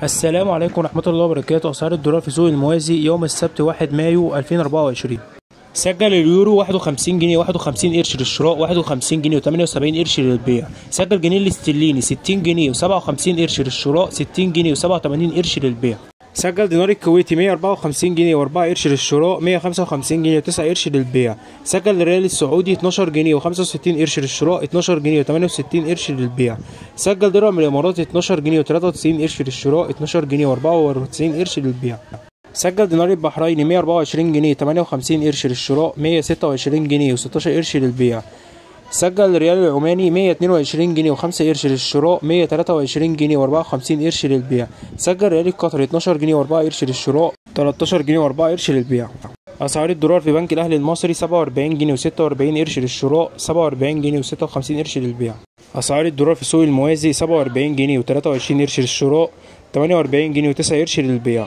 السلام عليكم ورحمة الله وبركاته. أسعار الدولار في سوق الموازي يوم السبت 1 مايو 2024. سجل اليورو 51 جنيه 51 قرش للشراء، 51 جنيه و78 قرش للبيع. سجل جنيه الاسترليني 60 جنيه و57 قرش للشراء، 60 جنيه و87 قرش للبيع. سجل دينار الكويتي 154 جنيه و4 قرش للشراء، 155 جنيه و9 قرش للبيع. سجل الريال السعودي 12 جنيه و65 قرش للشراء، 12 جنيه و68 قرش للبيع. سجل درهم الاماراتي 12 جنيه و93 قرش للشراء، 12 جنيه و94 قرش للبيع. سجل دينار البحريني 124 جنيه 58 قرش للشراء، 126 جنيه و16 قرش للبيع. سجل الريال العماني 122 جنيه و5 قرش للشراء، 123 جنيه و54 قرش للبيع. سجل الريال القطري 12 جنيه و4 قرش للشراء، 13 جنيه و4 قرش للبيع. أسعار الدولار في بنك الأهلي المصري 47 جنيه و46 قرش للشراء، 47 جنيه و56 قرش للبيع. أسعار الدولار في سوق الموازي 47 جنيه و23 قرش للشراء، 48 جنيه و9 قرش للبيع.